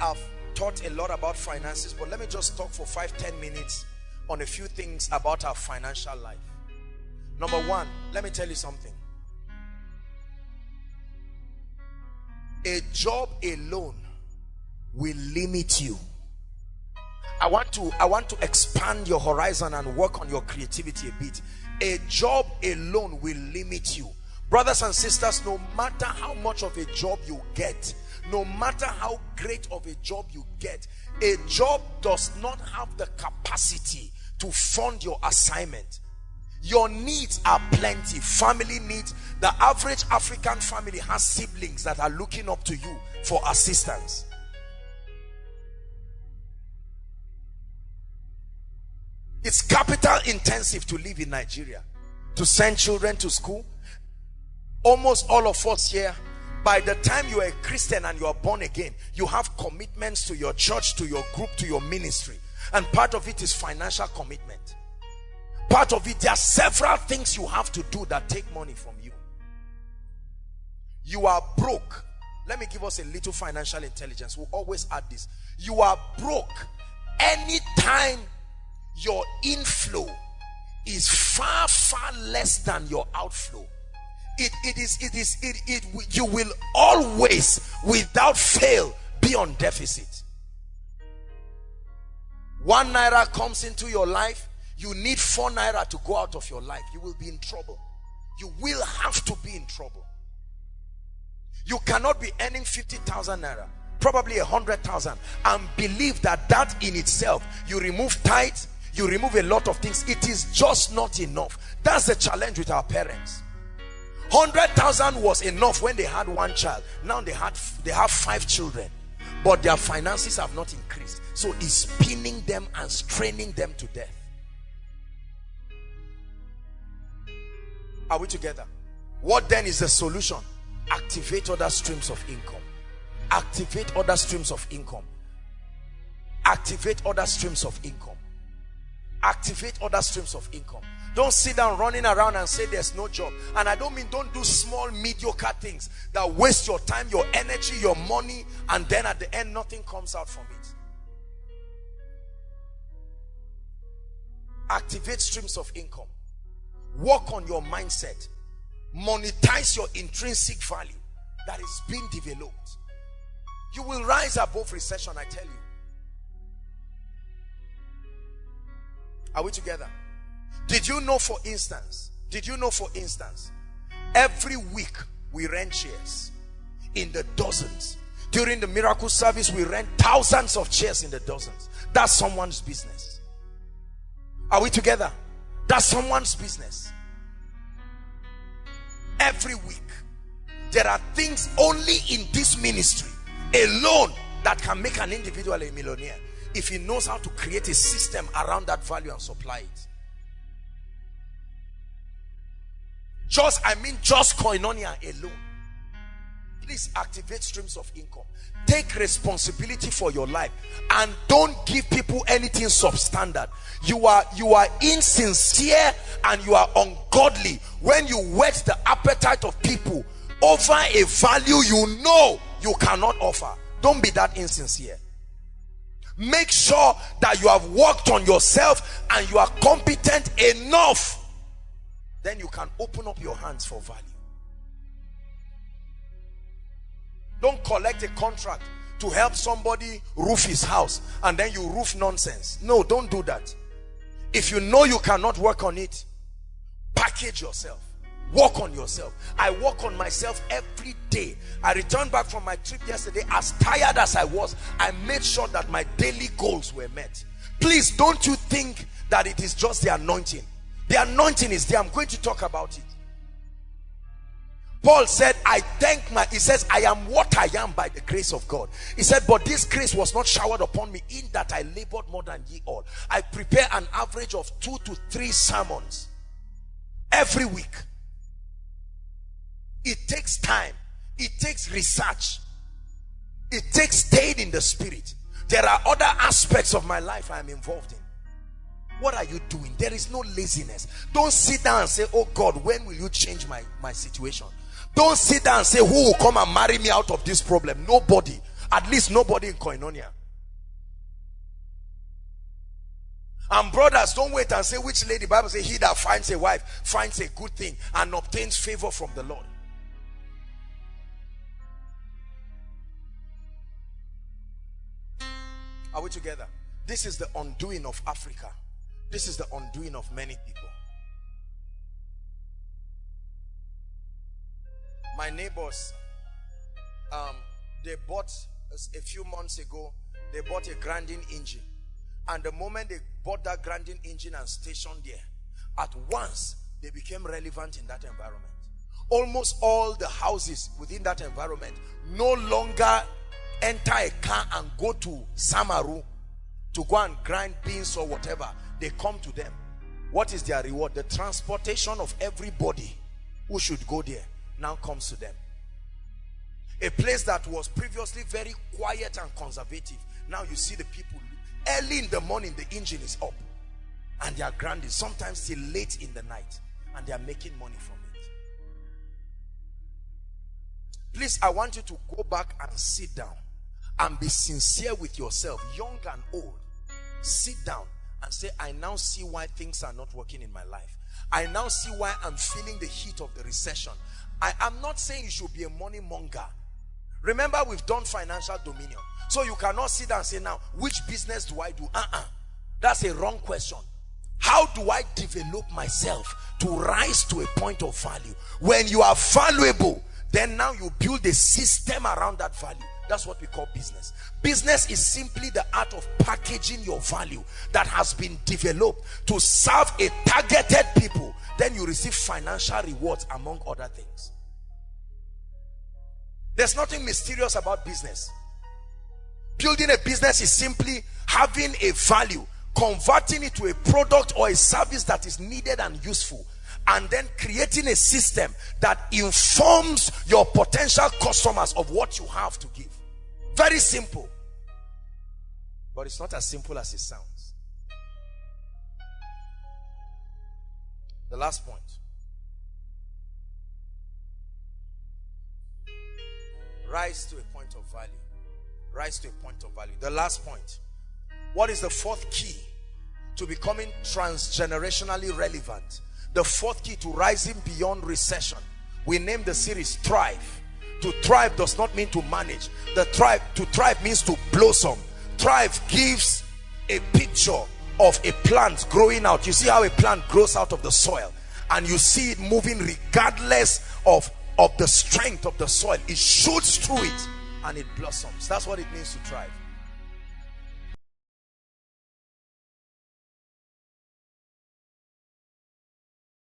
I've taught a lot about finances, but let me just talk for 5-10 minutes on a few things about our financial life. Number one, let me tell you something. A job alone will limit you. I want to expand your horizon and work on your creativity a bit. A job alone will limit you. Brothers and sisters, no matter how much of a job you get, no matter how great of a job you get, a job does not have the capacity to fund your assignment. Your needs are plenty. Family needs. The average African family has siblings that are looking up to you for assistance. It's capital intensive to live in Nigeria, to send children to school. Almost all of us here, by the time you are a Christian and you are born again, you have commitments to your church, to your group, to your ministry. And part of it is financial commitment. Part of it, there are several things you have to do that take money from you. You are broke. Let me give us a little financial intelligence. We'll always add this. You are broke anytime your inflow is far, far less than your outflow. You will always, without fail, be on deficit. 1 naira comes into your life, you need 4 naira to go out of your life. You will be in trouble. You will have to be in trouble. You cannot be earning 50,000 naira, probably 100,000, and believe that that in itself, you remove tithes, you remove a lot of things, it is just not enough. That's the challenge with our parents. 100,000 was enough when they had 1 child. Now they have 5 children, but their finances have not increased. So it's pinning them and straining them to death. Are we together? What then is the solution? Activate other streams of income. Activate other streams of income. Activate other streams of income. Activate other streams of income. Don't sit down running around and say there's no job. And I don't mean don't do small mediocre things that waste your time, your energy, your money, and then at the end nothing comes out from it. Activate streams of income. Work on your mindset. Monetize your intrinsic value that is being developed. You will rise above recession, I tell you. Are we together? Did you know, for instance, every week we rent chairs in the dozens. During the miracle service, we rent thousands of chairs in the dozens. That's someone's business. Are we together? That's someone's business. Every week, there are things only in this ministry alone that can make an individual a millionaire if he knows how to create a system around that value and supply it. Just koinonia alone. Please activate streams of income. Take responsibility for your life and don't give people anything substandard. You are insincere and you are ungodly when you whet the appetite of people over a value you know you cannot offer. Don't be that insincere. Make sure that you have worked on yourself and you are competent enough. Then you can open up your hands for value. Don't collect a contract to help somebody roof his house and then you roof nonsense. No, don't do that. If you know you cannot work on it, package yourself. Work on yourself. I work on myself every day. I returned back from my trip yesterday. As tired as I was, I made sure that my daily goals were met. Please don't you think that it is just the anointing. The anointing is there. I'm going to talk about it. Paul said, he says, I am what I am by the grace of God. He said, but this grace was not showered upon me in that I labored more than ye all. I prepare an average of 2 to 3 sermons every week. It takes time. It takes research. It takes staying in the spirit. There are other aspects of my life I am involved in. What are you doing? There is no laziness. Don't sit down and say, oh God, when will you change my situation? Don't sit down and say, who will come and marry me out of this problem? Nobody. At least nobody in koinonia. And brothers, don't wait and say which lady. The Bible says he that finds a wife finds a good thing and obtains favor from the Lord. Are we together? This is the undoing of Africa. This is the undoing of many people. My neighbors, they bought a few months ago, they bought a grinding engine. And the moment they bought that grinding engine and stationed there, at once they became relevant in that environment. Almost all the houses within that environment no longer enter a car and go to Samaru to go and grind beans or whatever. They come to them. What is their reward? The transportation of everybody who should go there now comes to them. A place that was previously very quiet and conservative, now you see the people early in the morning, the engine is up and they are grinding, sometimes till late in the night, and they are making money from it. Please, I want you to go back and sit down and be sincere with yourself, young and old. Sit down and say, I now see why things are not working in my life. I now see why I'm feeling the heat of the recession. I am not saying you should be a money monger. Remember, we've done financial dominion. So you cannot sit down and say, now, which business do I do? That's a wrong question. How do I develop myself to rise to a point of value? When you are valuable, then now you build a system around that value. That's what we call business. Business is simply the art of packaging your value that has been developed to serve a targeted people. Then you receive financial rewards among other things. There's nothing mysterious about business. Building a business is simply having a value, converting it to a product or a service that is needed and useful, and then creating a system that informs your potential customers of what you have to give. Very simple. But it's not as simple as it sounds. The last point. Rise to a point of value. Rise to a point of value. The last point. What is the fourth key to becoming transgenerationally relevant? The fourth key to rising beyond recession. We named the series Thrive. To thrive does not mean to manage. To thrive means to blossom. Thrive gives a picture of a plant growing out. You see how a plant grows out of the soil, and you see it moving regardless of the strength of the soil. It shoots through it and it blossoms. That's what it means to thrive.